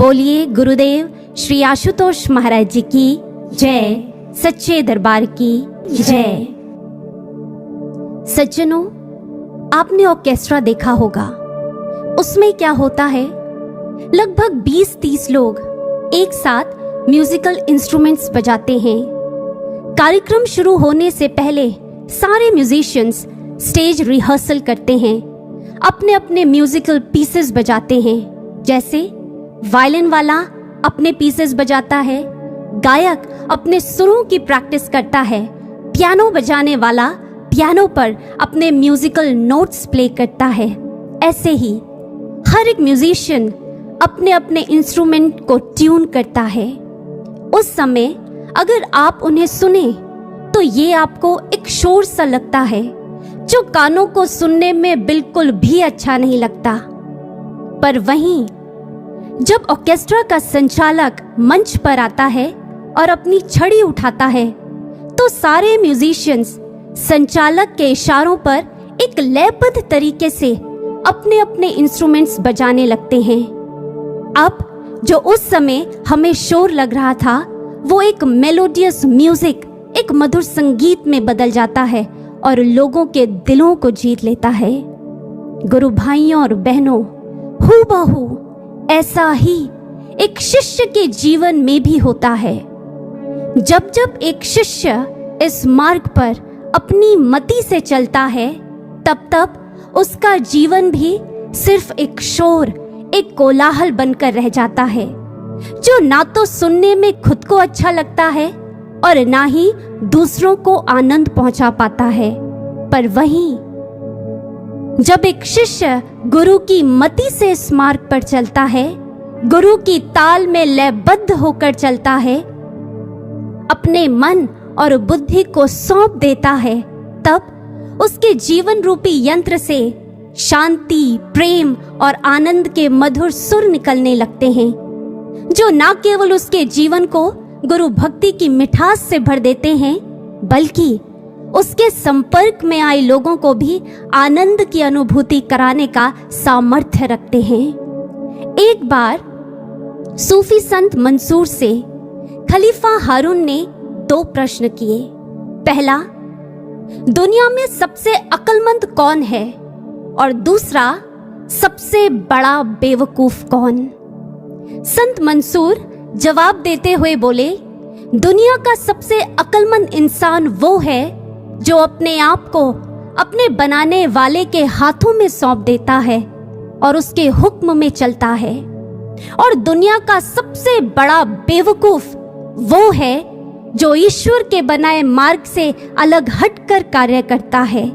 बोलिए गुरुदेव श्री आशुतोष महाराज जी की जय, सच्चे दरबार की जय। सज्जनों, आपने ऑर्केस्ट्रा देखा होगा। उसमें क्या होता है, लगभग 20-30 लोग एक साथ म्यूजिकल इंस्ट्रूमेंट्स बजाते हैं। कार्यक्रम शुरू होने से पहले सारे म्यूजिशियंस स्टेज रिहर्सल करते हैं, अपने अपने म्यूजिकल पीसेस बजाते हैं। जैसे वायलिन वाला अपने पीसेस बजाता है, गायक अपने सुरों की प्रैक्टिस करता है, पियानो बजाने वाला पियानो पर अपने म्यूजिकल नोट्स प्ले करता है। ऐसे ही हर एक म्यूजिशियन अपने अपने इंस्ट्रूमेंट को ट्यून करता है। उस समय अगर आप उन्हें सुने तो ये आपको एक शोर सा लगता है जो कानों को सुनने में बिल्कुल भी अच्छा नहीं लगता। पर वहीं जब ऑर्केस्ट्रा का संचालक मंच पर आता है और अपनी छड़ी उठाता है तो सारे म्यूजिशियंस संचालक के इशारों पर एक लयबद्ध तरीके से अपने अपने इंस्ट्रूमेंट्स बजाने लगते हैं। अब जो उस समय हमें शोर लग रहा था वो एक मेलोडियस म्यूजिक, एक मधुर संगीत में बदल जाता है और लोगों के दिलों को जीत लेता है। गुरु भाइयों और बहनों, हूबहू ऐसा ही एक शिष्य के जीवन में भी होता है। जब जब एक शिष्य इस मार्ग पर अपनी मति से चलता है तब तब उसका जीवन भी सिर्फ एक शोर, एक कोलाहल बनकर रह जाता है, जो ना तो सुनने में खुद को अच्छा लगता है और ना ही दूसरों को आनंद पहुंचा पाता है। पर वहीं जब एक शिष्य गुरु की मति से इस मार्ग पर चलता है, गुरु की ताल में लयबद्ध होकर चलता है, अपने मन और बुद्धि को सौंप देता है, तब उसके जीवन रूपी यंत्र से शांति, प्रेम और आनंद के मधुर सुर निकलने लगते हैं, जो ना केवल उसके जीवन को गुरु भक्ति की मिठास से भर देते हैं बल्कि उसके संपर्क में आए लोगों को भी आनंद की अनुभूति कराने का सामर्थ्य रखते हैं। एक बार सूफी संत मंसूर से खलीफा हारून ने 2 प्रश्न किए। पहला, दुनिया में सबसे अक्लमंद कौन है, और दूसरा, सबसे बड़ा बेवकूफ कौन। संत मंसूर जवाब देते हुए बोले, दुनिया का सबसे अक्लमंद इंसान वो है जो अपने आप को अपने बनाने वाले के हाथों में सौंप देता है और उसके हुक्म में चलता है, और दुनिया का सबसे बड़ा बेवकूफ वो है जो ईश्वर के बनाए मार्ग से अलग हटकर कार्य करता है,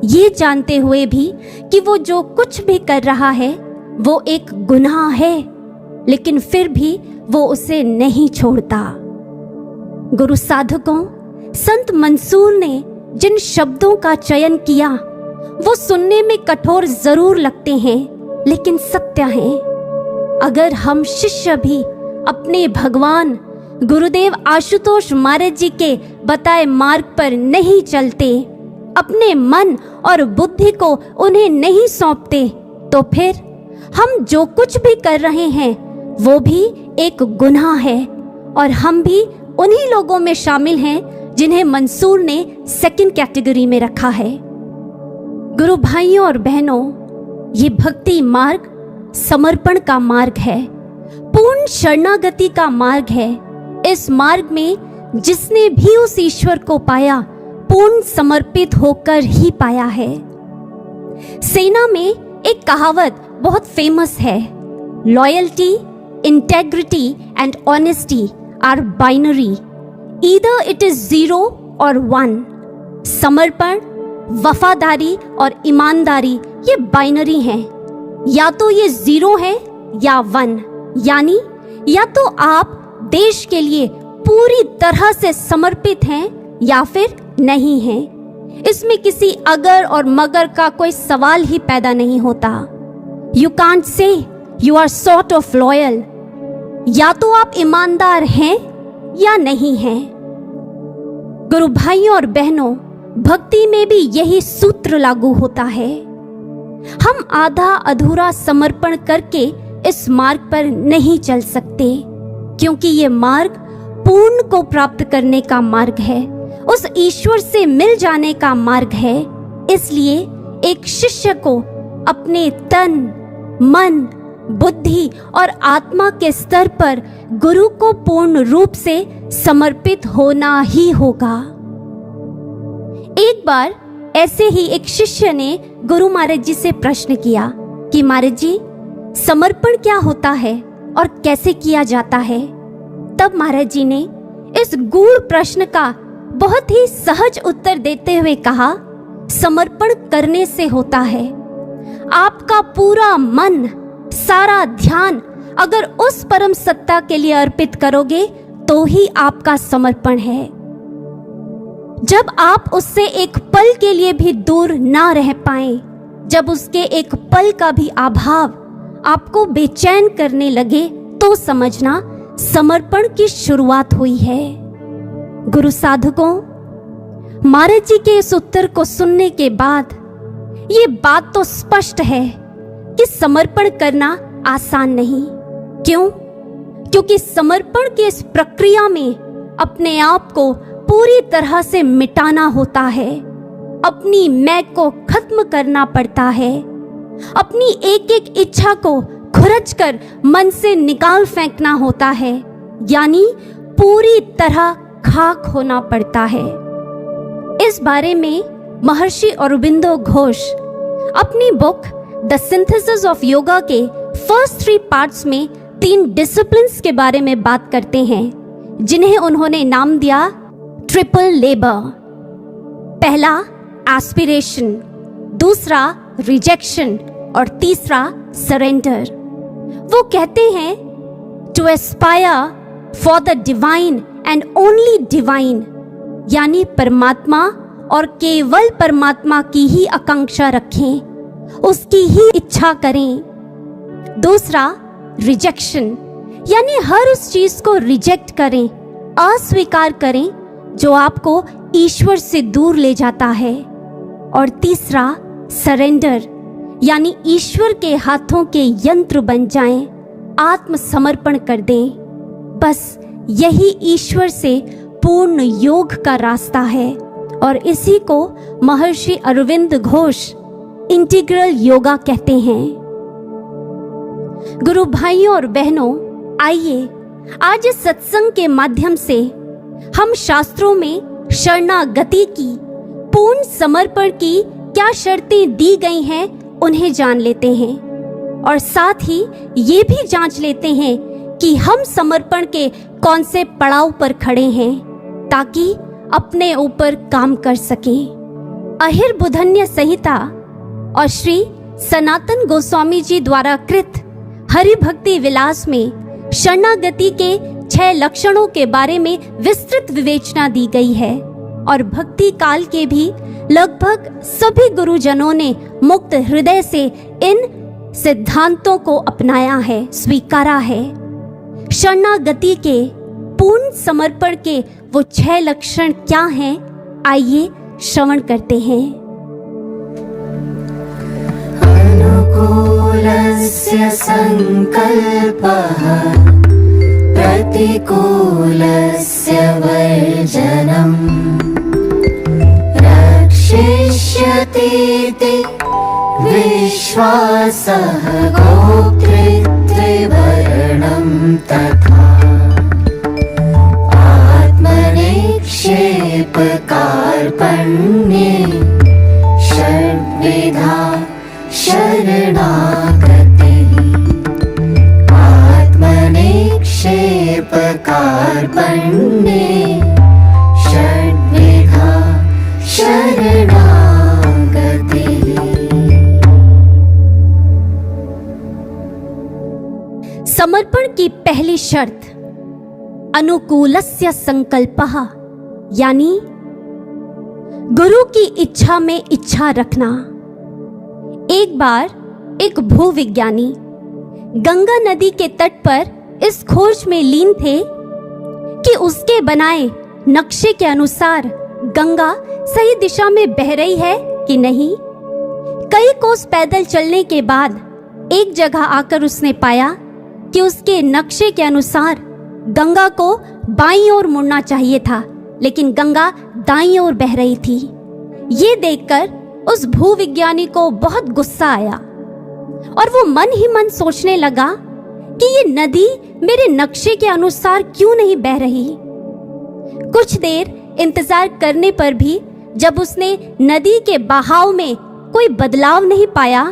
ये जानते हुए भी कि वो जो कुछ भी कर रहा है वो एक गुनाह है, लेकिन फिर भी वो उसे नहीं छोड़ता। गुरु साधकों, संत मंसूर ने जिन शब्दों का चयन किया वो सुनने में कठोर जरूर लगते हैं, लेकिन सत्य हैं। अगर हम शिष्य भी अपने भगवान गुरुदेव आशुतोष महाराज जी के बताए मार्ग पर नहीं चलते, अपने मन और बुद्धि को उन्हें नहीं सौंपते, तो फिर हम जो कुछ भी कर रहे हैं वो भी एक गुनाह है, और हम भी उन्हीं लोगों में शामिल हैं जिन्हें मंसूर ने 2nd कैटेगरी में रखा है। गुरु भाइयों और बहनों, ये भक्ति मार्ग समर्पण का मार्ग है, पूर्ण शरणागति का मार्ग है। इस मार्ग में जिसने भी उस ईश्वर को पाया पूर्ण समर्पित होकर ही पाया है। सेना में एक कहावत बहुत फेमस है, loyalty, integrity and honesty are binary, either it is 0 और 1। समर्पण, वफादारी और ईमानदारी ये बाइनरी हैं, या तो ये 0 है या 1, यानी या तो आप देश के लिए पूरी तरह से समर्पित हैं या फिर नहीं हैं। इसमें किसी अगर और मगर का कोई सवाल ही पैदा नहीं होता। You can't say you are sort of loyal, या तो आप ईमानदार हैं या नहीं हैं। गुरु भाइयों और बहनों, भक्ति में भी यही सूत्र लागू होता है। हम आधा अधूरा समर्पण करके इस मार्ग पर नहीं चल सकते, क्योंकि ये मार्ग पूर्ण को प्राप्त करने का मार्ग है, उस ईश्वर से मिल जाने का मार्ग है। इसलिए एक शिष्य को अपने तन, मन, बुद्धि और आत्मा के स्तर पर गुरु को पूर्ण रूप से समर्पित होना ही होगा। एक बार ऐसे ही एक शिष्य ने गुरु महाराज जी से प्रश्न किया कि महाराज जी, समर्पण क्या होता है और कैसे किया जाता है? तब महाराज जी ने इस गूढ़ प्रश्न का बहुत ही सहज उत्तर देते हुए कहा, समर्पण करने से होता है। आपका पूरा मन, सारा ध्यान अगर उस परम सत्ता के लिए अर्पित करोगे तो ही आपका समर्पण है। जब आप उससे एक पल के लिए भी दूर ना रह पाए, जब उसके एक पल का भी अभाव आपको बेचैन करने लगे, तो समझना समर्पण की शुरुआत हुई है। गुरु साधकों, महाराज जी के इस उत्तर को सुनने के बाद ये बात तो स्पष्ट है कि समर्पण करना आसान नहीं। क्यों? क्योंकि समर्पण की इस प्रक्रिया में अपने आप को पूरी तरह से मिटाना होता है, अपनी मैं को खत्म करना पड़ता है, अपनी एक एक इच्छा को खुरच कर मन से निकाल फेंकना होता है, यानी पूरी तरह खाक होना पड़ता है। इस बारे में महर्षि अरबिंदो घोष अपनी book the synthesis of yoga के फर्स्ट 3 पार्ट्स में 3 डिसिप्लिन्स के बारे में बात करते हैं, जिन्हें उन्होंने नाम दिया ट्रिपल लेबर। पहला एस्पिरेशन, दूसरा रिजेक्शन और तीसरा सरेंडर। वो कहते हैं to aspire for the divine and only divine, यानी परमात्मा और केवल परमात्मा की ही आकांक्षा रखें, उसकी ही इच्छा करें। दूसरा रिजेक्शन, यानी हर उस चीज को रिजेक्ट करें, अस्वीकार करें जो आपको ईश्वर से दूर ले जाता है। और तीसरा सरेंडर, यानी ईश्वर के हाथों के यंत्र बन जाएं, आत्मसमर्पण कर दें। बस यही ईश्वर से पूर्ण योग का रास्ता है, और इसी को महर्षि अरविंद घोष इंटीग्रल योगा कहते हैं। गुरु भाइयों और बहनों, आइए आज इस सत्संग के माध्यम से हम शास्त्रों में शरणागति की, पूर्ण समर्पण की क्या शर्तें दी गई हैं उन्हें जान लेते हैं, और साथ ही ये भी जांच लेते हैं कि हम समर्पण के कौन से पड़ाव पर खड़े हैं, ताकि अपने ऊपर काम कर सकें। अहिर बुधन्य संहिता और श्री सनातन गोस्वामी जी द्वारा कृत हरि भक्ति विलास में शरणागति के 6 लक्षणों के बारे में विस्तृत विवेचना दी गई है, और भक्ति काल के भी लगभग सभी गुरुजनों ने मुक्त हृदय से इन सिद्धांतों को अपनाया है, स्वीकारा है। शरणागति के, पूर्ण समर्पण के वो 6 लक्षण क्या हैं, आइए श्रवण करते हैं। अनुकूलस्य संकल्पः प्रतिकूलस्य वर्जनम् रक्षिष्यतीति विश्वासः गोप्तृत्ववर्णं तथा आत्मनिक्षेपकार्पण्ये षड्विधा शरणागतिः आत्मनिक्षेपकार्पण्ये षड्विधा शरणागतिः। समर्पण की पहली शर्त अनुकूलस्य संकल्पः, यानी गुरु की इच्छा में इच्छा रखना। एक बार एक भूविज्ञानी गंगा नदी के तट पर इस खोज में लीन थे कि उसके बनाए नक्शे के अनुसार गंगा सही दिशा में बह रही है कि नहीं। कई कोस पैदल चलने के बाद एक जगह आकर उसने पाया कि उसके नक्शे के अनुसार गंगा को बाईं ओर मुड़ना चाहिए था, लेकिन गंगा दाईं ओर बह रही थी। ये देखकर उस भूविज्ञानी को बहुत गुस्सा आया और वो मन ही मन सोचने लगा कि ये नदी मेरे नक्शे के अनुसार क्यों नहीं बह रही। कुछ देर इंतजार करने पर भी जब उसने नदी के बहाव में कोई बदलाव नहीं पाया,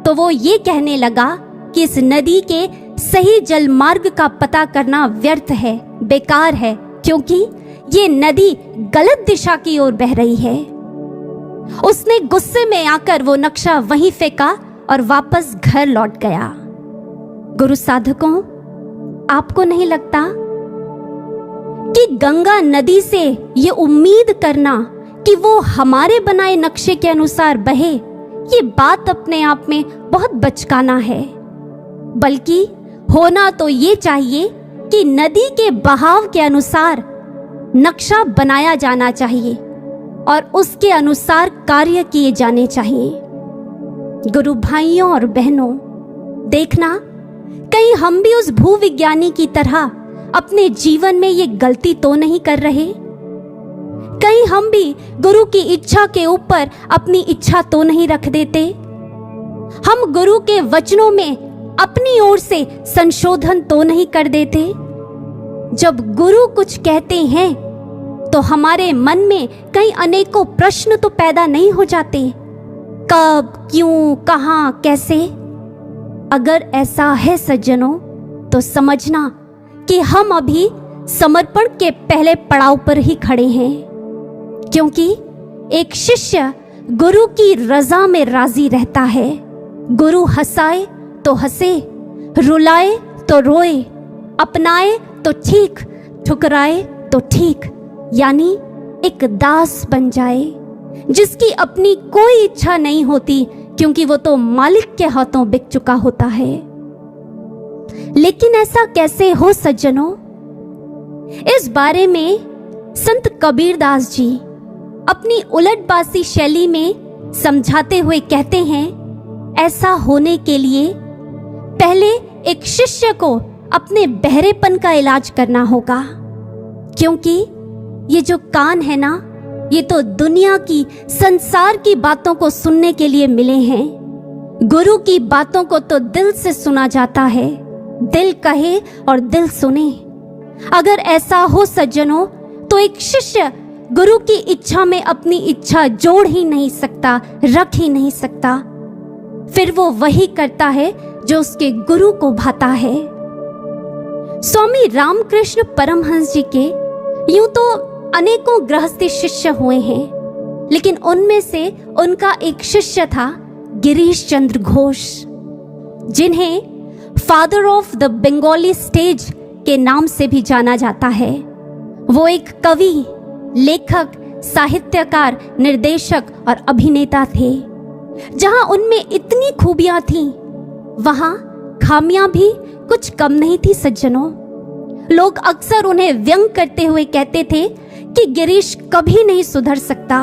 तो वो ये कहने लगा कि इस नदी के सही जल मार्ग का पता करना व्यर्थ है, बेकार है, क्योंकि ये नदी गलत दिशा की ओर बह रही है। उसने गुस्से में आकर वो नक्शा वहीं फेंका और वापस घर लौट गया। गुरु साधकों, आपको नहीं लगता कि गंगा नदी से ये उम्मीद करना कि वो हमारे बनाए नक्शे के अनुसार बहे, ये बात अपने आप में बहुत बचकाना है। बल्कि होना तो ये चाहिए कि नदी के बहाव के अनुसार नक्शा बनाया जाना चाहिए और उसके अनुसार कार्य किए जाने चाहिए। गुरु भाइयों और बहनों, देखना कहीं हम भी उस भूविज्ञानी की तरह अपने जीवन में ये गलती तो नहीं कर रहे। कहीं हम भी गुरु की इच्छा के ऊपर अपनी इच्छा तो नहीं रख देते। हम गुरु के वचनों में अपनी ओर से संशोधन तो नहीं कर देते। जब गुरु कुछ कहते हैं तो हमारे मन में कई अनेकों प्रश्न तो पैदा नहीं हो जाते, कब, क्यों, कहां, कैसे। अगर ऐसा है सज्जनों, तो समझना कि हम अभी समर्पण के पहले पड़ाव पर ही खड़े हैं, क्योंकि एक शिष्य गुरु की रजा में राजी रहता है। गुरु हंसाए तो हंसे, रुलाए तो रोए, अपनाए तो ठीक, ठुकराए तो ठीक, यानी एक दास बन जाए जिसकी अपनी कोई इच्छा नहीं होती, क्योंकि वो तो मालिक के हाथों बिक चुका होता है। लेकिन ऐसा कैसे हो सज्जनों? इस बारे में संत कबीरदास जी अपनी उलटबासी शैली में समझाते हुए कहते हैं, ऐसा होने के लिए पहले एक शिष्य को अपने बहरेपन का इलाज करना होगा, क्योंकि ये जो कान है ना, ये तो दुनिया की, संसार की बातों को सुनने के लिए मिले हैं। गुरु की बातों को तो दिल से सुना जाता है, दिल कहे और दिल सुने। अगर ऐसा हो सज्जनों, तो एक शिष्य गुरु की इच्छा में अपनी इच्छा जोड़ ही नहीं सकता, रख ही नहीं सकता। फिर वो वही करता है जो उसके गुरु को भाता है। स्वामी रामकृष्ण परमहंस जी के यूं तो अनेकों गृहस्थी शिष्य हुए हैं, लेकिन उनमें से उनका एक शिष्य था गिरीश चंद्र घोष, जिन्हें father of the Bengali stage के नाम से भी जाना जाता है। वो एक कवि, लेखक, साहित्यकार, निर्देशक और अभिनेता थे। जहां उनमें इतनी खूबियां थीं, वहां खामियां भी कुछ कम नहीं थी सज्जनों। लोग अक्सर उन्हें व्यंग करते हुए कहते थे कि गिरीश कभी नहीं सुधर सकता,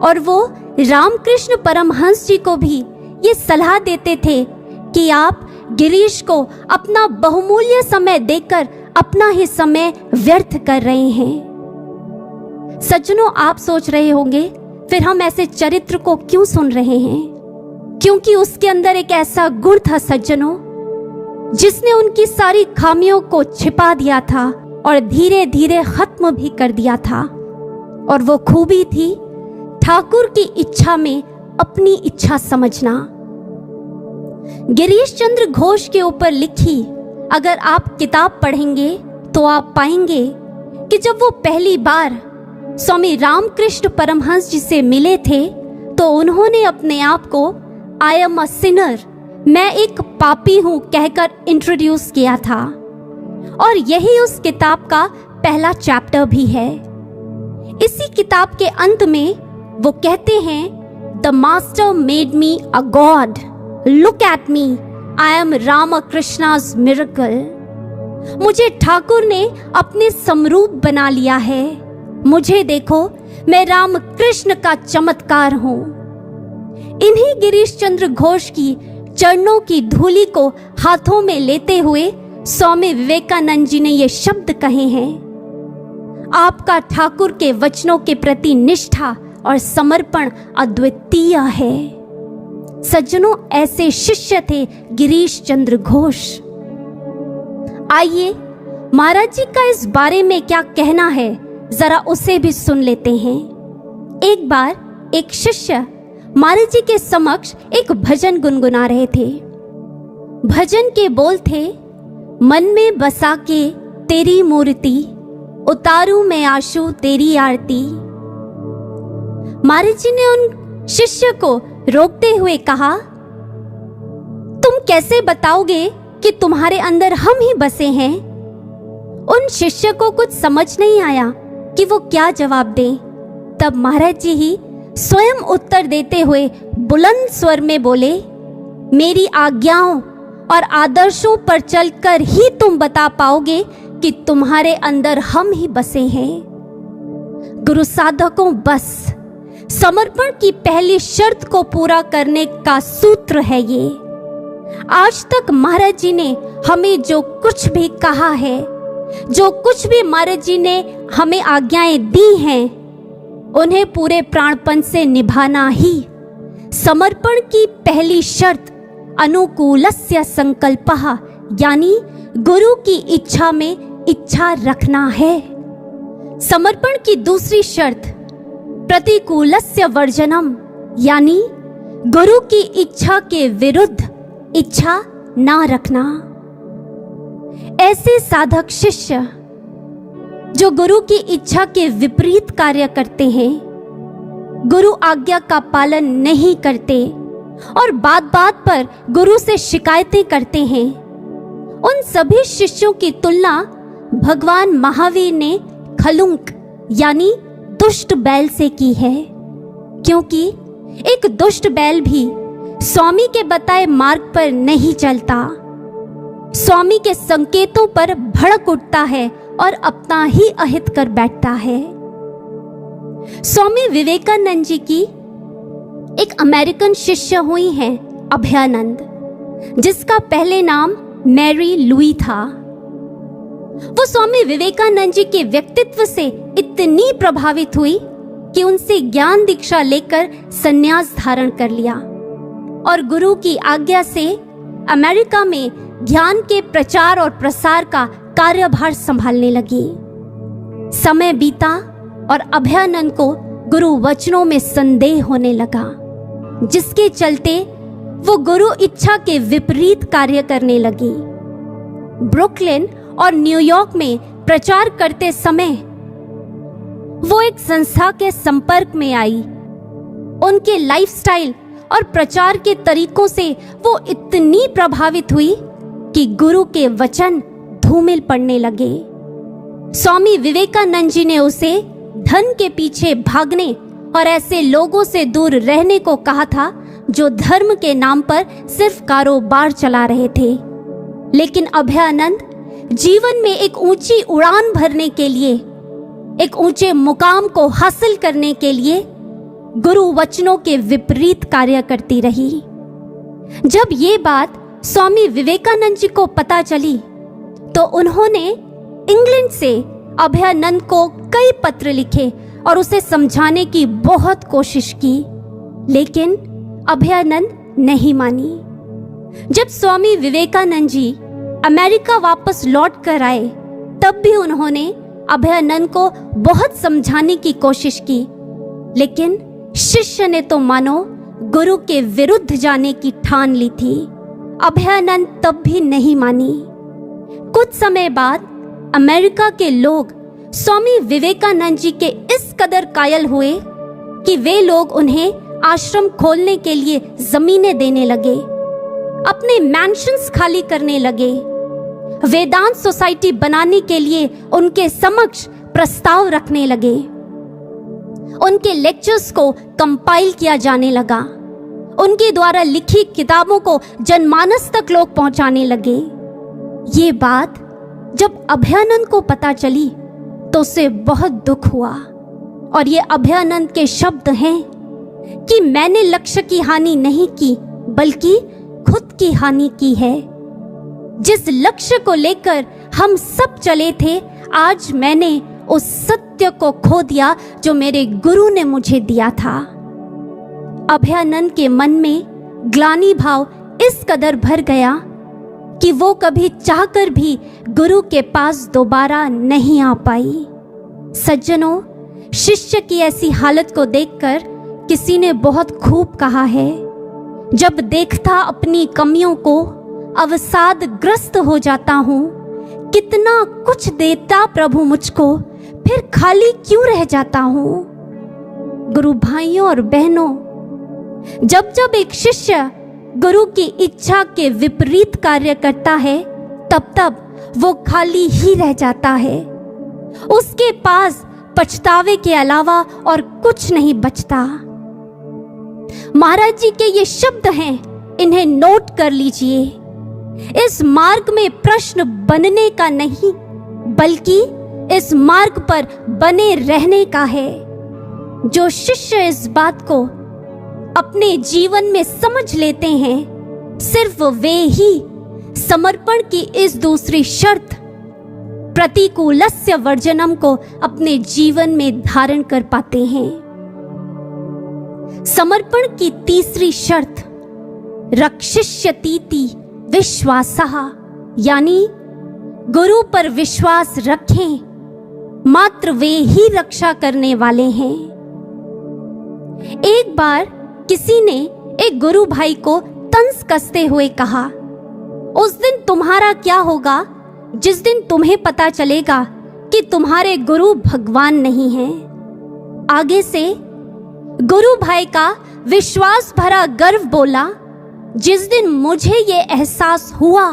और वो रामकृष्ण परमहंस जी को भी ये सलाह देते थे कि आप गिरीश को अपना बहुमूल्य समय देकर अपना ही समय व्यर्थ कर रहे हैं। सज्जनों, आप सोच रहे होंगे, फिर हम ऐसे चरित्र को क्यों सुन रहे हैं? क्योंकि उसके अंदर एक ऐसा गुण था सज्जनों, जिसने उनकी सारी खामियों को छिपा दिया था और धीरे धीरे खत्म भी कर दिया था। और वो खूबी थी ठाकुर की इच्छा में अपनी इच्छा समझना। गिरीश चंद्र घोष के ऊपर लिखी अगर आप किताब पढ़ेंगे तो आप पाएंगे कि जब वो पहली बार स्वामी रामकृष्ण परमहंस जी से मिले थे, तो उन्होंने अपने आप को आई एम अ सिनर, मैं एक पापी हूं, कहकर इंट्रोड्यूस किया था। और यही उस किताब का पहला चैप्टर भी है। इसी किताब के अंत में वो कहते हैं, the master made me a god, look at me, I am Ramakrishna's miracle. मुझे ठाकुर ने अपने समरूप बना लिया है, मुझे देखो, मैं रामकृष्ण का चमत्कार हूं। इन्हीं गिरीश चंद्र घोष की चरणों की धूलि को हाथों में लेते हुए स्वामी विवेकानंद जी ने ये शब्द कहे हैं, आपका ठाकुर के वचनों के प्रति निष्ठा और समर्पण अद्वितीय है। सज्जनों, ऐसे शिष्य थे गिरीश चंद्र घोष। आइए महाराज जी का इस बारे में क्या कहना है, जरा उसे भी सुन लेते हैं। एक बार एक शिष्य महाराज जी के समक्ष एक भजन गुनगुना रहे थे। भजन के बोल थे, मन में बसा के तेरी मूर्ति, उतारूं मैं आशु तेरी आरती। महाराज जी ने उन शिष्य को रोकते हुए कहा, तुम कैसे बताओगे कि तुम्हारे अंदर हम ही बसे हैं? उन शिष्य को कुछ समझ नहीं आया कि वो क्या जवाब दें। तब महाराज जी ही स्वयं उत्तर देते हुए बुलंद स्वर में बोले, मेरी आज्ञाओं और आदर्शों पर चलकर ही तुम बता पाओगे कि तुम्हारे अंदर हम ही बसे हैं। गुरु साधकों, बस समर्पण की पहली शर्त को पूरा करने का सूत्र है ये। आज तक महाराज जी ने हमें जो कुछ भी कहा है, जो कुछ भी महाराज जी ने हमें आज्ञाएं दी हैं, उन्हें पूरे प्राणपण से निभाना ही समर्पण की पहली शर्त अनुकूलस्य संकल्पः, यानी गुरु की इच्छा में इच्छा रखना है। समर्पण की दूसरी शर्त प्रतिकूलस्य वर्जनम, यानी गुरु की इच्छा के विरुद्ध इच्छा ना रखना। ऐसे साधक शिष्य जो गुरु की इच्छा के विपरीत कार्य करते हैं, गुरु आज्ञा का पालन नहीं करते और बात बात पर गुरु से शिकायतें करते हैं, उन सभी शिष्यों की तुलना भगवान महावीर ने खलुंक यानी दुष्ट बैल से की है। क्योंकि एक दुष्ट बैल भी स्वामी के बताए मार्ग पर नहीं चलता, स्वामी के संकेतों पर भड़क उठता है और अपना ही अहित कर बैठता है। स्वामी विवेकानंद जी की एक अमेरिकन शिष्य हुई हैं अभयानंद, जिसका पहले नाम मैरी लुई था। वो स्वामी विवेकानंद जी के व्यक्तित्व से इतनी प्रभावित हुई कि उनसे ज्ञान दीक्षा लेकर संन्यास धारण कर लिया और गुरु की आज्ञा से अमेरिका में ज्ञान के प्रचार और प्रसार का कार्यभार संभालने लगी। समय बीता और अभयानंद को गुरु वचनों में संदेह होने लगा, जिसके चलते वो गुरु इच्छा के विपरीत कार्य करने लगी। ब्रुकलिन और न्यूयॉर्क में प्रचार करते समय वो एक संस्था के संपर्क में आई। उनके लाइफस्टाइल और प्रचार के तरीकों से वो इतनी प्रभावित हुई कि गुरु के वचन धूमिल पड़ने लगे। स्वामी विवेकानंद जी ने उसे धन के पीछे भागने और ऐसे लोगों से दूर रहने को कहा था जो धर्म के नाम पर सिर्फ कारोबार चला रहे थे। लेकिन अभयानंद जीवन में एक ऊंची उड़ान भरने के लिए, एक ऊंचे मुकाम को हासिल करने के लिए गुरु वचनों के विपरीत कार्य करती रही। जब ये बात स्वामी विवेकानंद जी को पता चली तो उन्होंने इंग्लैंड से अभयानंद को कई पत्र लिखे और उसे समझाने की बहुत कोशिश की, लेकिन अभयानंद नहीं मानी। जब स्वामी विवेकानंद जी अमेरिका वापस लौट कर आए, तब भी उन्होंने अभयानंद को बहुत समझाने की कोशिश की, लेकिन शिष्य ने तो मानो गुरु के विरुद्ध जाने की ठान ली थी। अभयानंद तब भी नहीं मानी। कुछ समय बाद अमेरिका के लोग स्वामी विवेकानंद जी के इस कदर कायल हुए कि वे लोग उन्हें आश्रम खोलने के लिए जमीनें देने लगे, अपने मैंशंस खाली करने लगे, वेदांत सोसाइटी बनाने के लिए उनके समक्ष प्रस्ताव रखने लगे, उनके लेक्चर्स को कंपाइल किया जाने लगा, उनके द्वारा लिखी किताबों को जनमानस तक लोग पहुंचाने लगे। ये बात जब अभयानंद को पता चली तो उसे बहुत दुख हुआ और ये अभयानंद के शब्द हैं कि मैंने लक्ष्य की हानि नहीं की, बल्कि खुद की हानि की है। जिस लक्ष्य को लेकर हम सब चले थे, आज मैंने उस सत्य को खो दिया जो मेरे गुरु ने मुझे दिया था। अभयानंद के मन में ग्लानि भाव इस कदर भर गया कि वो कभी चाहकर भी गुरु के पास दोबारा नहीं आ पाई। सज्जनों, शिष्य की ऐसी हालत को देखकर किसी ने बहुत खूब कहा है, जब देखता अपनी कमियों को अवसाद ग्रस्त हो जाता हूँ। कितना कुछ देता प्रभु मुझको, फिर खाली क्यों रह जाता हूँ। गुरु भाइयों और बहनों, जब जब एक शिष्य गुरु की इच्छा के विपरीत कार्य करता है, तब तब वो खाली ही रह जाता है। उसके पास पछतावे के अलावा और कुछ नहीं बचता। महाराज जी के ये शब्द हैं, इन्हें नोट कर लीजिए। इस मार्ग में प्रश्न बनने का नहीं, बल्कि इस मार्ग पर बने रहने का है। जो शिष्य इस बात को अपने जीवन में समझ लेते हैं, सिर्फ वे ही समर्पण की इस दूसरी शर्त, प्रतिकूलस्य वर्जनम, को अपने जीवन में धारण कर पाते हैं। समर्पण की तीसरी शर्त रक्षिष्यतीति विश्वासः, यानी गुरु पर विश्वास रखें, मात्र वे ही रक्षा करने वाले हैं। एक बार किसी ने एक गुरु भाई को तंज कसते हुए कहा, उस दिन तुम्हारा क्या होगा जिस दिन तुम्हें पता चलेगा कि तुम्हारे गुरु भगवान नहीं हैं। आगे से गुरु भाई का विश्वास भरा गर्व बोला, जिस दिन मुझे ये एहसास हुआ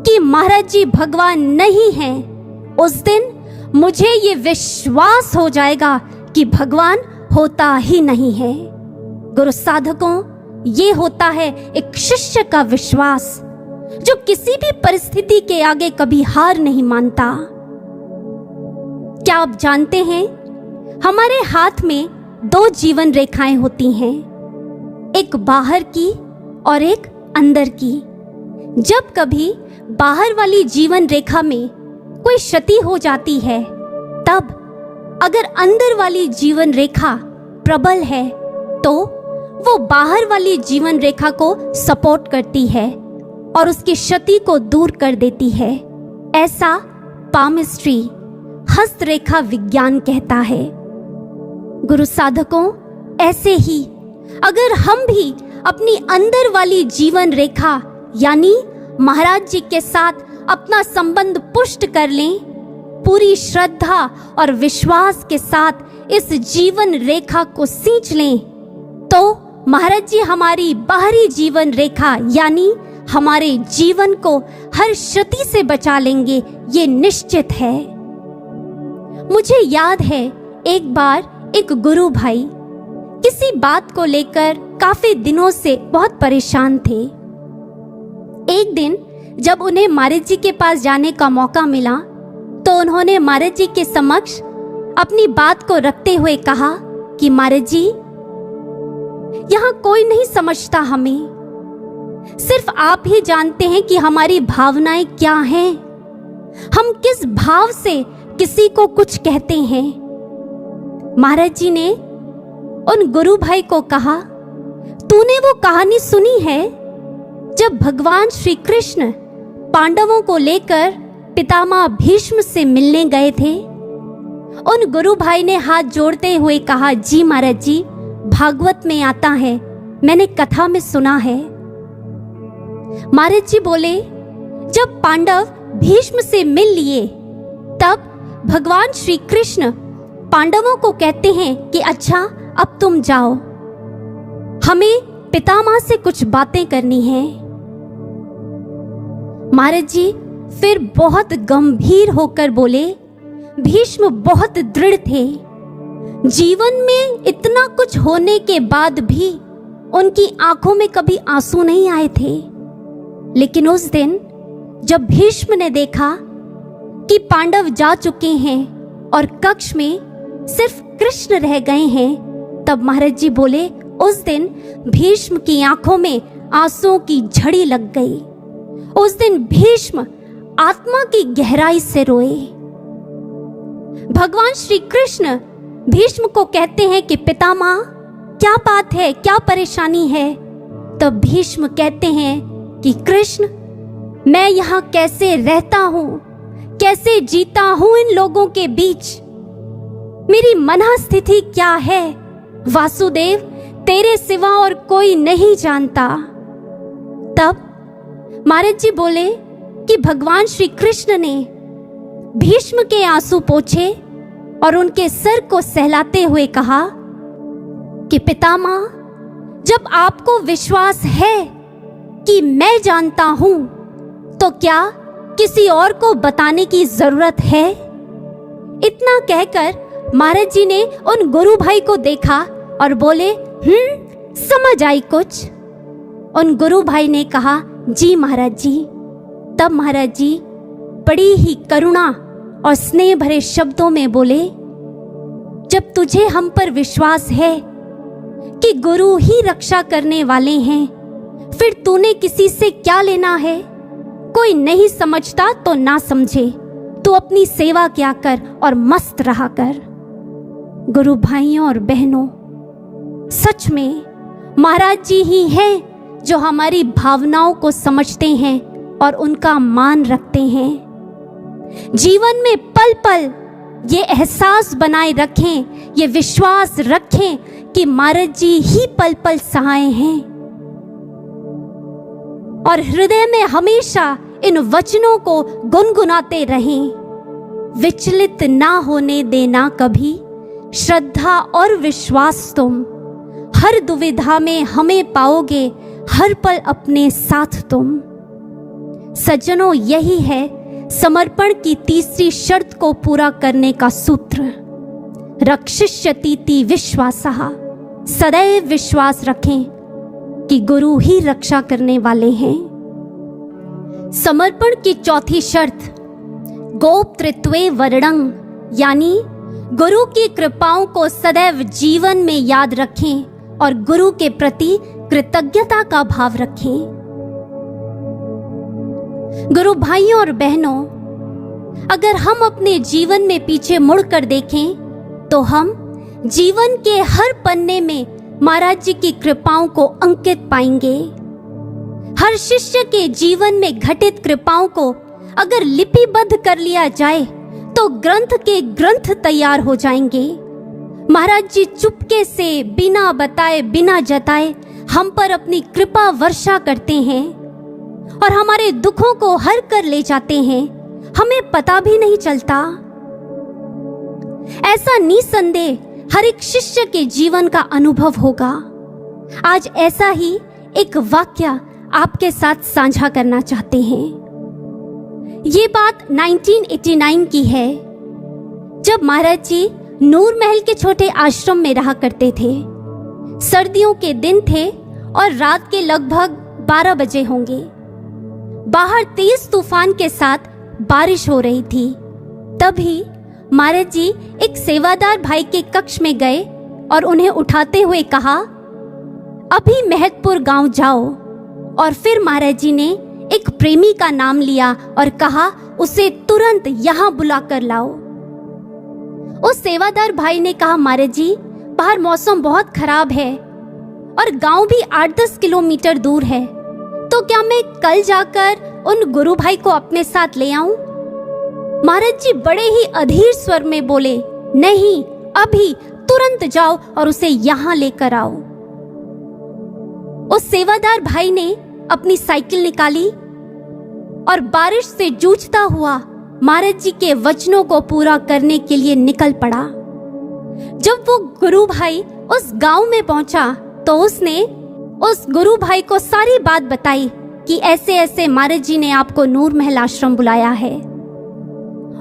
कि महाराज जी भगवान नहीं हैं, उस दिन मुझे ये विश्वास हो जाएगा कि भगवान होता ही नहीं है। गुरु साधकों, ये होता है एक शिष्य का विश्वास, जो किसी भी परिस्थिति के आगे कभी हार नहीं मानता। क्या आप जानते हैं, हमारे हाथ में दो जीवन रेखाएं होती हैं, एक बाहर की और एक अंदर की। जब कभी बाहर वाली जीवन रेखा में कोई क्षति हो जाती है, तब अगर अंदर वाली जीवन रेखा प्रबल है तो वो बाहर वाली जीवन रेखा को सपोर्ट करती है और उसकी क्षति को दूर कर देती है। ऐसा पामिस्ट्री, हस्तरेखा विज्ञान कहता है। गुरु साधकों, ऐसे ही अगर हम भी अपनी अंदर वाली जीवन रेखा यानी महाराज जी के साथ अपना संबंध पुष्ट कर लें, पूरी श्रद्धा और विश्वास के साथ इस जीवन रेखा को सींच लें, तो महाराज जी हमारी बाहरी जीवन रेखा यानी हमारे जीवन को हर क्षति से बचा लेंगे, ये निश्चित है। मुझे याद है, एक बार एक गुरु भाई किसी बात को लेकर काफी दिनों से बहुत परेशान थे। एक दिन जब उन्हें महाराज जी के पास जाने का मौका मिला, तो उन्होंने महाराज जी के समक्ष अपनी बात को रखते हुए कहा कि महाराज जी, यहाँ कोई नहीं समझता हमें, सिर्फ आप ही जानते हैं कि हमारी भावनाएं क्या हैं, हम किस भाव से किसी को कुछ कहते हैं। महाराज जी ने उन गुरु भाई को कहा, तूने वो कहानी सुनी है जब भगवान श्री कृष्ण पांडवों को लेकर पितामह भीष्म से मिलने गए थे? उन गुरु भाई ने हाथ जोड़ते हुए कहा, जी महाराज जी, भागवत में आता है, मैंने कथा में सुना है। महाराज जी बोले, जब पांडव भीष्म से मिल लिए, तब भगवान श्री कृष्ण पांडवों को कहते हैं कि अच्छा, अब तुम जाओ, हमें पितामह से कुछ बातें करनी है। महाराज जी फिर बहुत गंभीर होकर बोले, भीष्म बहुत दृढ़ थे, जीवन में इतना कुछ होने के बाद भी उनकी आंखों में कभी आंसू नहीं आए थे। लेकिन उस दिन जब भीष्म ने देखा कि पांडव जा चुके हैं और कक्ष में सिर्फ कृष्ण रह गए हैं, तब महाराज जी बोले, उस दिन भीष्म की आंखों में आंसुओं की झड़ी लग गई। उस दिन भीष्म आत्मा की गहराई से रोए। भगवान श्री कृष्ण भीष्म को कहते हैं कि पितामह, क्या बात है, क्या परेशानी है? तब भीष्म कहते हैं कि कृष्ण, मैं यहाँ कैसे रहता हूँ, कैसे जीता हूँ इन लोगों के बीच, मेरी मनःस्थिति क्या है? वासुदेव, तेरे सिवा और कोई नहीं जानता। तब महाराज जी बोले कि भगवान श्री कृष्ण ने भीष्म के आंसू पोंछे और उनके सर को सहलाते हुए कहा कि पितामह, जब आपको विश्वास है कि मैं जानता हूं, तो क्या किसी और को बताने की जरूरत है? इतना कहकर महाराज जी ने उन गुरु भाई को देखा और बोले, समझ आई कुछ? उन गुरु भाई ने कहा, जी महाराज जी। तब महाराज जी बड़ी ही करुणा और स्नेह भरे शब्दों में बोले, जब तुझे हम पर विश्वास है कि गुरु ही रक्षा करने वाले हैं, फिर तूने किसी से क्या लेना है? कोई नहीं समझता तो ना समझे, तू अपनी सेवा किया कर और मस्त रहा कर। गुरु भाइयों और बहनों, सच में महाराज जी ही हैं जो हमारी भावनाओं को समझते हैं और उनका मान रखते हैं। जीवन में पल पल ये एहसास बनाए रखें, ये विश्वास रखें कि महाराज जी ही पल पल सहाय हैं, और हृदय में हमेशा इन वचनों को गुनगुनाते रहें। विचलित ना होने देना कभी श्रद्धा और विश्वास, तुम हर दुविधा में हमें पाओगे, हर पल अपने साथ तुम। सज्जनों, यही है समर्पण की तीसरी शर्त को पूरा करने का सूत्र। रक्षिष्यतीति विश्वासः, सदैव विश्वास रखें कि गुरु ही रक्षा करने वाले हैं। समर्पण की चौथी शर्त, गोप्तृत्वे वर्णं, यानी गुरु की कृपाओं को सदैव जीवन में याद रखें और गुरु के प्रति कृतज्ञता का भाव रखें। गुरु भाइयों और बहनों, अगर हम अपने जीवन में पीछे मुड़कर देखें तो हम जीवन के हर पन्ने में महाराज जी की कृपाओं को अंकित पाएंगे। हर शिष्य के जीवन में घटित कृपाओं को अगर लिपिबद्ध कर लिया जाए तो ग्रंथ के ग्रंथ तैयार हो जाएंगे। महाराज जी चुपके से, बिना बताए, बिना जताए हम पर अपनी कृपा वर्षा करते हैं और हमारे दुखों को हर कर ले जाते हैं, हमें पता भी नहीं चलता। ऐसा निसंदेह हर एक शिष्य के जीवन का अनुभव होगा। आज ऐसा ही एक वाक्य आपके साथ साझा करना चाहते हैं। ये बात 1989 की है, जब महाराज जी नूर महल के छोटे आश्रम में रहा करते थे। सर्दियों के दिन थे और रात के लगभग 12 बजे होंगे। बाहर तेज तूफान के साथ बारिश हो रही थी। तभी महाराज जी एक सेवादार भाई के कक्ष में गए और उन्हें उठाते हुए कहा, अभी महतपुर गांव जाओ। और फिर महाराज जी ने एक प्रेमी का नाम लिया और कहा, उसे तुरंत यहाँ बुला कर लाओ। उस सेवादार भाई ने कहा, महाराज जी बाहर मौसम बहुत खराब है और गांव भी 8-10 किलोमीटर दूर है, तो क्या मैं कल जाकर उन गुरु भाई को अपने साथ ले आऊं? महाराज जी बड़े ही अधीर स्वर में बोले, नहीं, अभी तुरंत जाओ और उसे यहाँ लेकर आओ। उस सेवादार भाई ने अपनी साइकिल निकाली और बारिश से जूझता हुआ महाराज जी के वचनों को पूरा करने के लिए निकल पड़ा। जब वो गुरु भाई उस गांव में पहुंचा तो उसने उस गुरु भाई को सारी बात बताई कि ऐसे ऐसे महाराज जी ने आपको नूर महल आश्रम बुलाया है।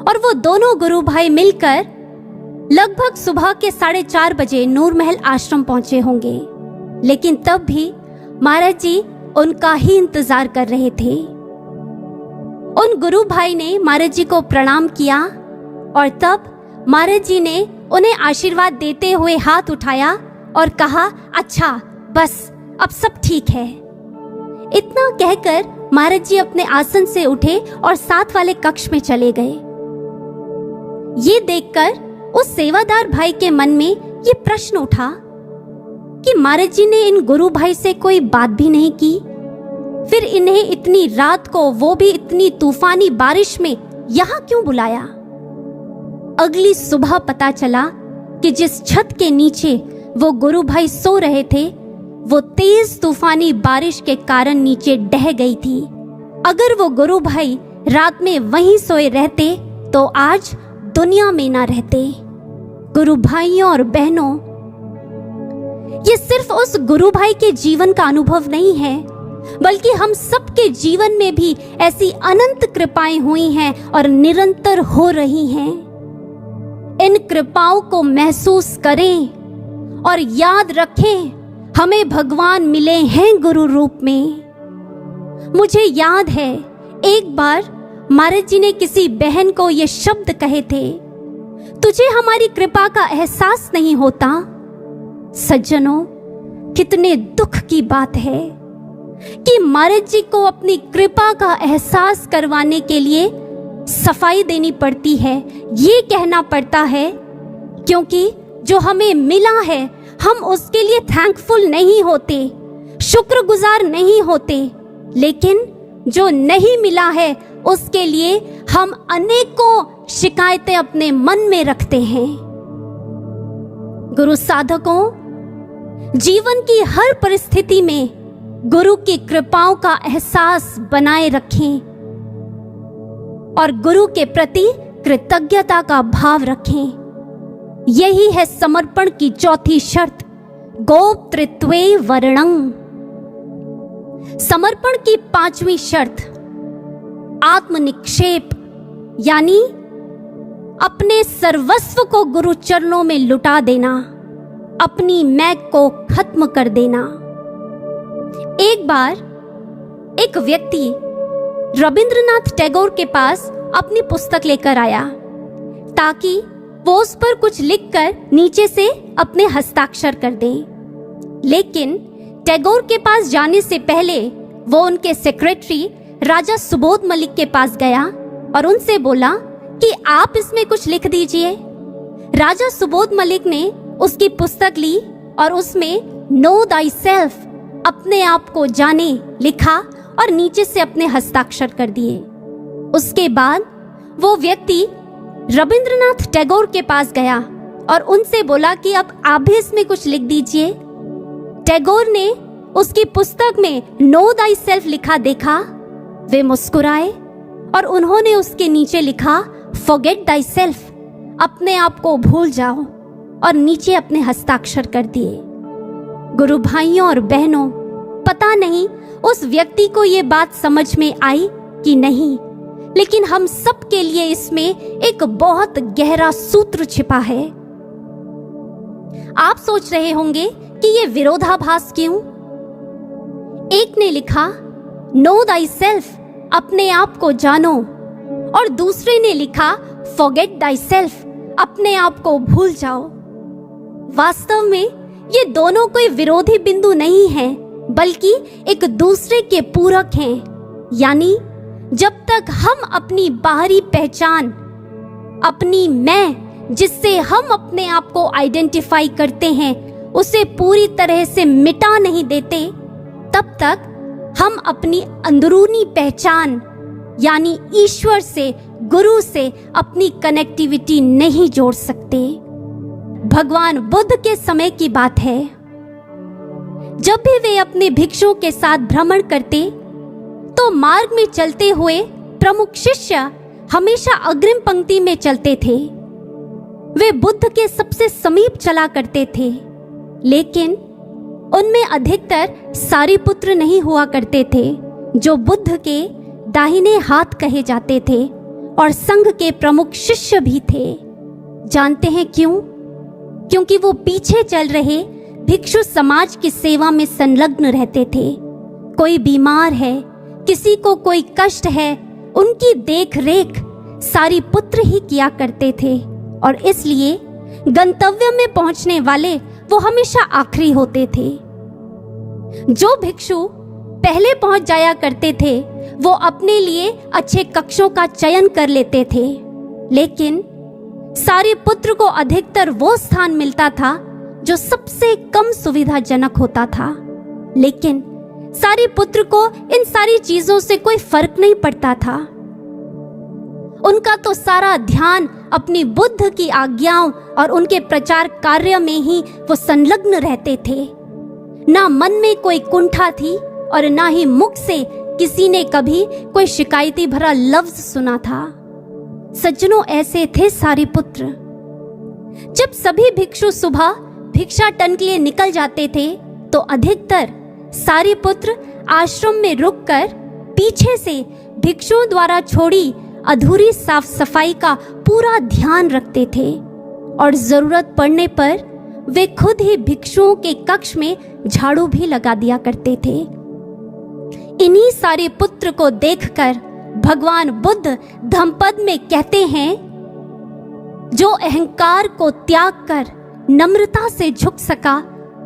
और वो दोनों गुरु भाई मिलकर लगभग सुबह के 4:30 बजे नूर महल आश्रम पहुंचे होंगे, लेकिन तब भी महाराज जी उनका ही इंतजार कर रहे थे। उन गुरु भाई ने महाराज जी को प्रणाम किया और तब महाराज जी ने उन्हें आशीर्वाद देते हुए हाथ उठाया और कहा, अच्छा बस अब सब ठीक है। इतना कहकर महाराज जी अपने आसन से उठे और साथ वाले कक्ष में चले गए। ये देखकर उस सेवादार भाई के मन में ये प्रश्न उठा कि महाराज जी ने इन गुरु भाई से कोई बात भी नहीं की, फिर इन्हें इतनी रात को, वो भी इतनी तूफानी बारिश में, यहाँ क्यों बुलाया। अगली सुबह पता चला कि जिस छत के नीचे वो गुरु भाई सो रहे थे, वो तेज तूफानी बारिश के कारण नीचे ढह गई थी। अगर वो गुरु भाई रात में वहीं सोए रहते तो आज दुनिया में ना रहते। गुरु भाइयों और बहनों, ये सिर्फ उस गुरु भाई के जीवन का अनुभव नहीं है, बल्कि हम सबके जीवन में भी ऐसी अनंत कृपाएं हुई हैं और निरंतर हो रही हैं। इन कृपाओं को महसूस करें और याद रखें, हमें भगवान मिले हैं गुरु रूप में। मुझे याद है एक बार महाराज जी ने किसी बहन को ये शब्द कहे थे, तुझे हमारी कृपा का एहसास नहीं होता। सज्जनों, कितने दुख की बात है कि महाराज जी को अपनी कृपा का एहसास करवाने के लिए सफाई देनी पड़ती है, ये कहना पड़ता है, क्योंकि जो हमें मिला है हम उसके लिए थैंकफुल नहीं होते, शुक्रगुजार नहीं होते, लेकिन जो नहीं मिला है उसके लिए हम अनेकों शिकायतें अपने मन में रखते हैं। गुरु साधकों, जीवन की हर परिस्थिति में गुरु की कृपाओं का एहसास बनाए रखें और गुरु के प्रति कृतज्ञता का भाव रखें। यही है समर्पण की चौथी शर्त, गोप्तृत्वे वर्णं। समर्पण की पांचवी शर्त, आत्मनिक्षेप, यानी अपने सर्वस्व को गुरु चरणों में लुटा देना, अपनी मैं को खत्म कर देना। एक बार एक व्यक्ति रविंद्रनाथ टैगोर के पास अपनी पुस्तक लेकर आया ताकि वो उस पर कुछ लिखकर नीचे से अपने हस्ताक्षर कर दें। लेकिन टैगोर के पास जाने से पहले वो उनके सेक्रेटरी राजा सुबोध मलिक के पास गया और उनसे बोला कि आप इसमें कुछ लिख दीजिए। राजा सुबोध मलिक ने उसकी पुस्तक ली और उसमें नो दाई सेल्फ, अपने आप को जाने, लिखा और नीचे से अपने हस्ताक्षर कर दिए। उसके बाद वो व्यक्ति रविंद्रनाथ टैगोर के पास गया और उनसे बोला कि अब आप भी इसमें कुछ लिख दीजिए। टैगोर ने उसकी पुस्तक में नो दाई सेल्फ लिखा देखा, वे मुस्कुराए और उन्होंने उसके नीचे लिखा फॉरगेट दाई सेल्फ, अपने आप को भूल जाओ, और नीचे अपने हस्ताक्षर कर दिए। गुरु भाइयों और बहनों, पता नहीं उस व्यक्ति को ये बात समझ में आई कि नहीं, लेकिन हम सब के लिए इसमें एक बहुत गहरा सूत्र छिपा है। आप सोच रहे होंगे कि ये विरोधाभास क्यों? एक ने लिखा नो दाई सेल्फ, अपने आप को जानो, और दूसरे ने लिखा फॉरगेट दाई सेल्फ, अपने आप को भूल जाओ। वास्तव में ये दोनों कोई विरोधी बिंदु नहीं है, बल्कि एक दूसरे के पूरक हैं। यानी जब तक हम अपनी बाहरी पहचान, अपनी मैं, जिससे हम अपने आप को आइडेंटिफाई करते हैं, उसे पूरी तरह से मिटा नहीं देते, तब तक हम अपनी अंदरूनी पहचान यानी ईश्वर से, गुरु से अपनी कनेक्टिविटी नहीं जोड़ सकते। भगवान बुद्ध के समय की बात है, जब भी वे अपने भिक्षुओं के साथ भ्रमण करते तो मार्ग में चलते हुए प्रमुख शिष्य हमेशा अग्रिम पंक्ति में चलते थे। वे बुद्ध के सबसे समीप चला करते थे, लेकिन उनमें अधिकतर सारिपुत्र नहीं हुआ करते थे, जो बुद्ध के दाहिने हाथ कहे जाते थे और संघ के प्रमुख शिष्य भी थे। जानते हैं क्यों? क्योंकि वो पीछे चल रहे भिक्षु समाज की सेवा में संलग्न रहते थे। कोई बीमार है, किसी को कोई कष्ट है, उनकी देख रेख सारिपुत्र ही किया करते थे, और इसलिए गंतव्य में पहुंचने वाले वो हमेशा आखिरी होते थे। जो भिक्षु पहले पहुंच जाया करते थे वो अपने लिए अच्छे कक्षों का चयन कर लेते थे, लेकिन सारिपुत्र को अधिकतर वो स्थान मिलता था जो सबसे कम सुविधाजनक होता था। लेकिन सारिपुत्र को इन सारी चीजों से कोई फर्क नहीं पड़ता था। उनका तो सारा ध्यान अपनी बुद्ध की आज्ञाओं और उनके प्रचार कार्य में ही वो संलग्न रहते थे। ना मन में कोई कुंठा थी और ना ही मुख से किसी ने कभी कोई शिकायती भरा लफ्ज सुना था। सज्जनों, ऐसे थे सारिपुत्र। जब सभी भिक्षु सुबह भिक्षाटन के लिए निकल जाते थे तो अधिकतर सारिपुत्र आश्रम में रुककर पीछे से भिक्षुओं द्वारा छोड़ी अधूरी साफ सफाई का पूरा ध्यान रखते थे और जरूरत पड़ने पर वे खुद ही भिक्षुओं के कक्ष में झाड़ू भी लगा दिया करते थे। इन्हीं सारिपुत्र को देखकर भगवान बुद्ध धम्मपद में कहते हैं, जो अहंकार को त्याग कर नम्रता से झुक सका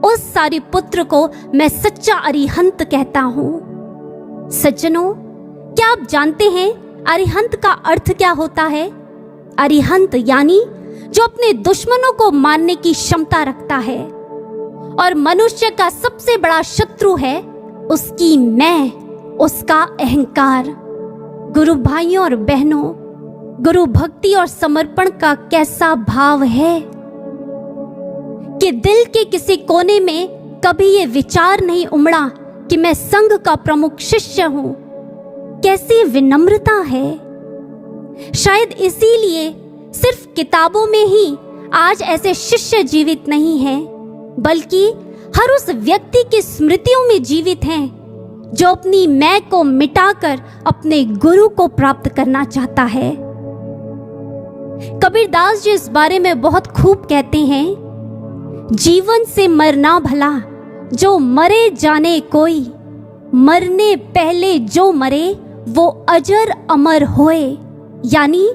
उस सारिपुत्र को मैं सच्चा अरिहंत कहता हूं। सज्जनों, क्या आप जानते हैं अरिहंत का अर्थ क्या होता है? अरिहंत यानी जो अपने दुश्मनों को मारने की क्षमता रखता है, और मनुष्य का सबसे बड़ा शत्रु है उसकी मैं, उसका अहंकार। गुरु भाइयों और बहनों, गुरु भक्ति और समर्पण का कैसा भाव है कि दिल के किसी कोने में कभी ये विचार नहीं उमड़ा कि मैं संघ का प्रमुख शिष्य हूं। कैसी विनम्रता है। शायद इसीलिए सिर्फ किताबों में ही आज ऐसे शिष्य जीवित नहीं हैं, बल्कि हर उस व्यक्ति की स्मृतियों में जीवित हैं जो अपनी मैं को मिटाकर अपने गुरु को प्राप्त करना चाहता है। कबीरदास जी इस बारे में बहुत खूब कहते हैं, जीवन से मरना भला जो मरे जाने कोई, मरने पहले जो मरे वो अजर अमर होए। यानी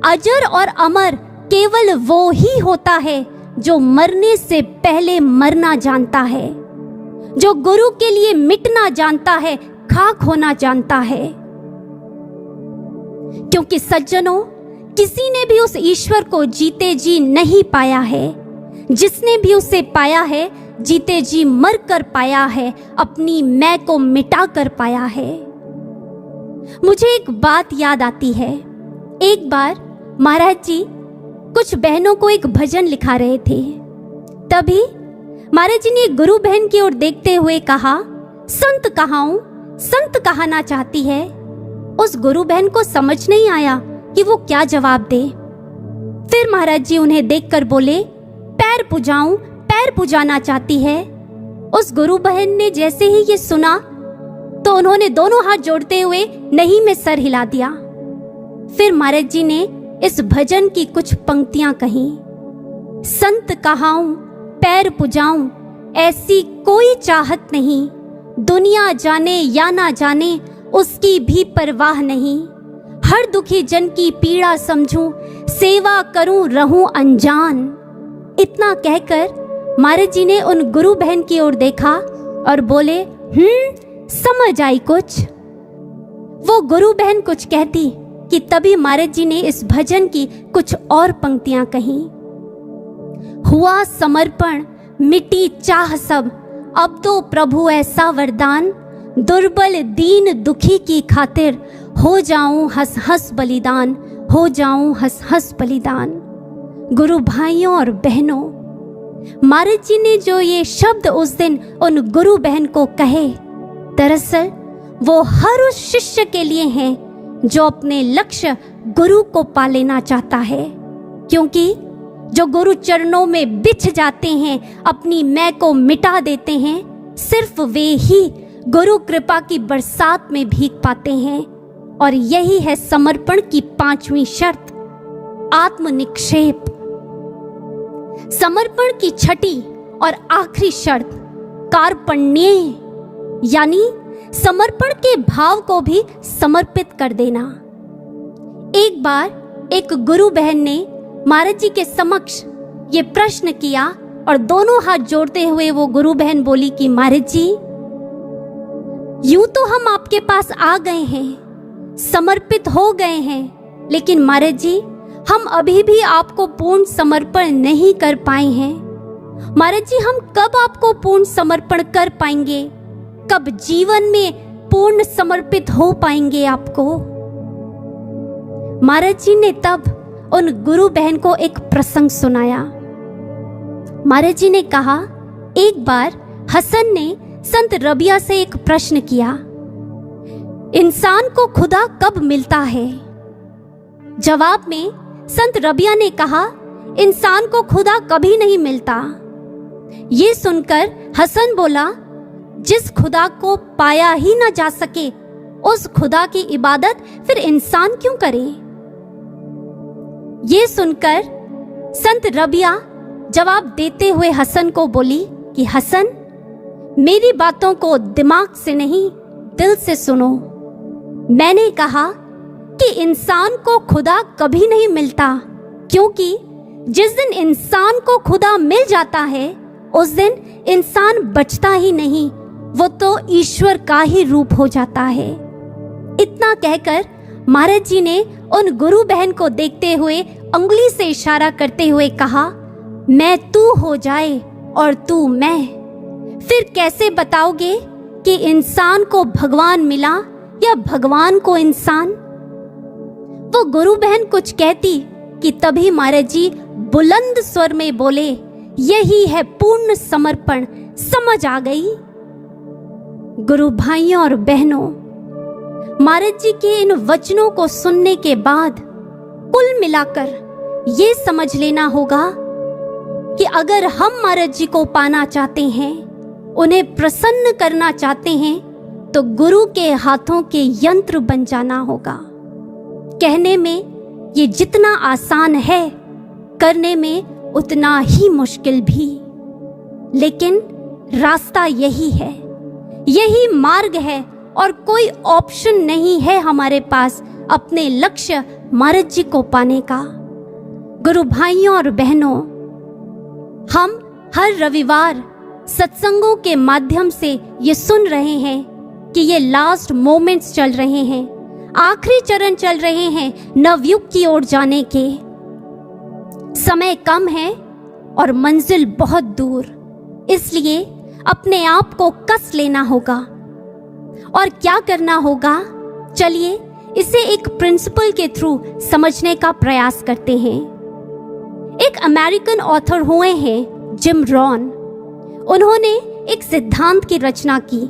अजर और अमर केवल वो ही होता है जो मरने से पहले मरना जानता है, जो गुरु के लिए मिटना जानता है, खाक होना जानता है। क्योंकि सज्जनों, किसी ने भी उस ईश्वर को जीते जी नहीं पाया है। जिसने भी उसे पाया है जीते जी मर कर पाया है, अपनी मैं को मिटा कर पाया है। मुझे एक बात याद आती है। एक बार महाराज जी कुछ बहनों को एक भजन लिखा रहे थे। तभी महाराज जी ने एक गुरु बहन की ओर देखते हुए कहा, संत कहाऊं, संत कहाना चाहती है। उस गुरु बहन को समझ नहीं आया कि वो क्या जवाब दे। फिर महाराज जी उन्हें देखकर बोले, पैर पुजाऊं, पैर पुजाना चाहती है। उस गुरु बहन ने जैसे ही ये सुना तो उन्होंने दोनों हाथ जोड़ते हुए नहीं में सर हिला दिया। फिर महाराज जी ने इस भजन की कुछ पंक्तियां कही, संत कहाऊं, पैर पुजाऊं, ऐसी कोई चाहत नहीं, दुनिया जाने या ना जाने उसकी भी परवाह नहीं। हर दुखी जन की पीड़ा समझूं, सेवा करूं रहूं अनजान। इतना कहकर महाराज जी ने उन गुरु बहन की ओर देखा और बोले, समझ आई कुछ। वो गुरु बहन कुछ कहती कि तभी महाराज जी ने इस भजन की कुछ और पंक्तियां कही। हुआ समर्पण, मिटी चाह सब, अब तो प्रभु ऐसा वरदान, दुर्बल दीन दुखी की खातिर हो जाऊं हंस हंस बलिदान, हो जाऊं हंस हंस बलिदान। गुरु भाइयों और बहनों, महाराज जी ने जो ये शब्द उस दिन उन गुरु बहन को कहे, दरअसल वो हर उस शिष्य के लिए हैं जो अपने लक्ष्य गुरु को पा लेना चाहता है। क्योंकि जो गुरु चरणों में बिछ जाते हैं, अपनी मैं को मिटा देते हैं, सिर्फ वे ही गुरु कृपा की बरसात में भीग पाते हैं। और यही है समर्पण की 5वीं शर्त, आत्मनिक्षेप। समर्पण की 6ठी और आखिरी शर्त, कार्पण्य, यानी समर्पण के भाव को भी समर्पित कर देना। एक बार एक गुरु बहन ने महाराज जी के समक्ष ये प्रश्न किया और दोनों हाथ जोड़ते हुए वो गुरु बहन बोली कि महाराज जी, यूं तो हम आपके पास आ गए हैं, समर्पित हो गए हैं, लेकिन महाराज जी हम अभी भी आपको पूर्ण समर्पण नहीं कर पाए हैं। महाराज जी हम कब आपको पूर्ण समर्पण कर पाएंगे, कब जीवन में पूर्ण समर्पित हो पाएंगे आपको। महाराज जी ने तब उन गुरु बहन को एक प्रसंग सुनाया। महाराज जी ने कहा, एक बार हसन ने संत रबिया से एक प्रश्न किया, इंसान को खुदा कब मिलता है? जवाब में संत रबिया ने कहा, इंसान को खुदा कभी नहीं मिलता। ये सुनकर हसन बोला, जिस खुदा को पाया ही ना जा सके उस खुदा की इबादत फिर इंसान क्यों करे? ये सुनकर संत रबिया जवाब देते हुए हसन को बोली कि हसन, मेरी बातों को दिमाग से नहीं दिल से सुनो। मैंने कहा कि इंसान को खुदा कभी नहीं मिलता, क्योंकि जिस दिन इंसान को खुदा मिल जाता है उस दिन इंसान बचता ही नहीं, वो तो ईश्वर का ही रूप हो जाता है। इतना कहकर महाराज जी ने उन गुरु बहन को देखते हुए अंगुली से इशारा करते हुए कहा, मैं तू हो जाए और तू मैं। फिर कैसे बताओगे कि इंसान को भगवान मिला या भगवान को इंसान? वो गुरु बहन कुछ कहती कि तभी महाराज जी बुलंद स्वर में बोले, यही है पूर्ण समर्पण, समझ आ गई? गुरु भाइयों और बहनों, महाराज जी के इन वचनों को सुनने के बाद कुल मिलाकर ये समझ लेना होगा कि अगर हम महाराज जी को पाना चाहते हैं, उन्हें प्रसन्न करना चाहते हैं, तो गुरु के हाथों के यंत्र बन जाना होगा। कहने में ये जितना आसान है, करने में उतना ही मुश्किल भी, लेकिन रास्ता यही है, यही मार्ग है और कोई ऑप्शन नहीं है हमारे पास अपने लक्ष्य महाराज जी को पाने का। गुरु भाइयों और बहनों, हम हर रविवार सत्संगों के माध्यम से ये सुन रहे हैं कि ये लास्ट मोमेंट्स चल रहे हैं, आखिरी चरण चल रहे हैं नवयुग की ओर जाने के। समय कम है और मंजिल बहुत दूर, इसलिए अपने आप को कस लेना होगा। और क्या करना होगा, चलिए इसे एक प्रिंसिपल के थ्रू समझने का प्रयास करते हैं। एक अमेरिकन ऑथर हुए हैं जिम रॉन। उन्होंने एक सिद्धांत की रचना की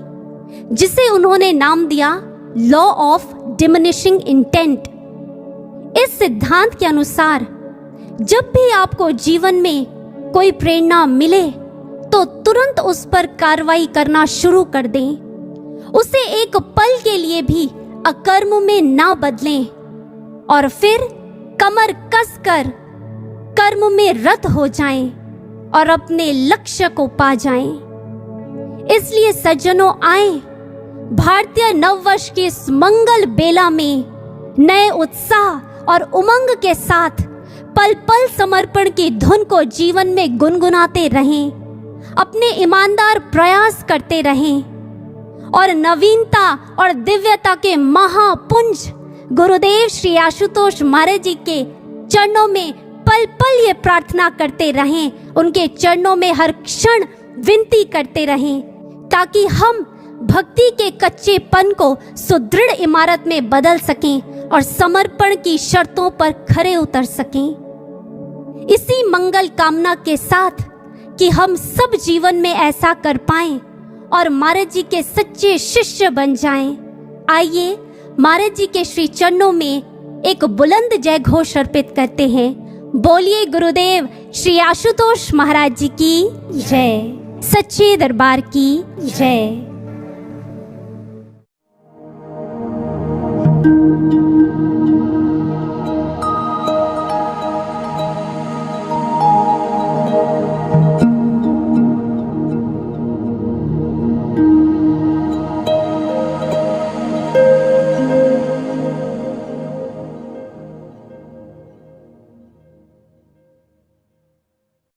जिसे उन्होंने नाम दिया लॉ ऑफ डिमिनिशिंग इंटेंट। इस सिद्धांत के अनुसार जब भी आपको जीवन में कोई प्रेरणा मिले तो तुरंत उस पर कार्रवाई करना शुरू कर दें, उसे एक पल के लिए भी अकर्म में ना बदलें और फिर कमर कसकर कर्म में रत हो जाएं और अपने लक्ष्य को पा जाएं। इसलिए सज्जनों, आए भारतीय नववर्ष की इस मंगल बेला में नए उत्साह और उमंग के साथ पल पल समर्पण की धुन को जीवन में गुनगुनाते रहें, अपने ईमानदार प्रयास करते रहें और नवीनता और दिव्यता के महापुंज गुरुदेव श्री आशुतोष महाराज जी के चरणों में पल पल ये प्रार्थना करते रहें, उनके चरणों में हर क्षण विनती करते रहें, ताकि हम भक्ति के कच्चेपन को सुदृढ़ इमारत में बदल सकें और समर्पण की शर्तों पर खरे उतर सकें। इसी मंगल कामना के साथ कि हम सब जीवन में ऐसा कर पाएं और महाराज जी के सच्चे शिष्य बन जाएं, आइए महाराज जी के श्री चरणों में एक बुलंद जय घोष अर्पित करते हैं। बोलिए गुरुदेव श्री आशुतोष महाराज जी की जय, सच्चे दरबार की जय।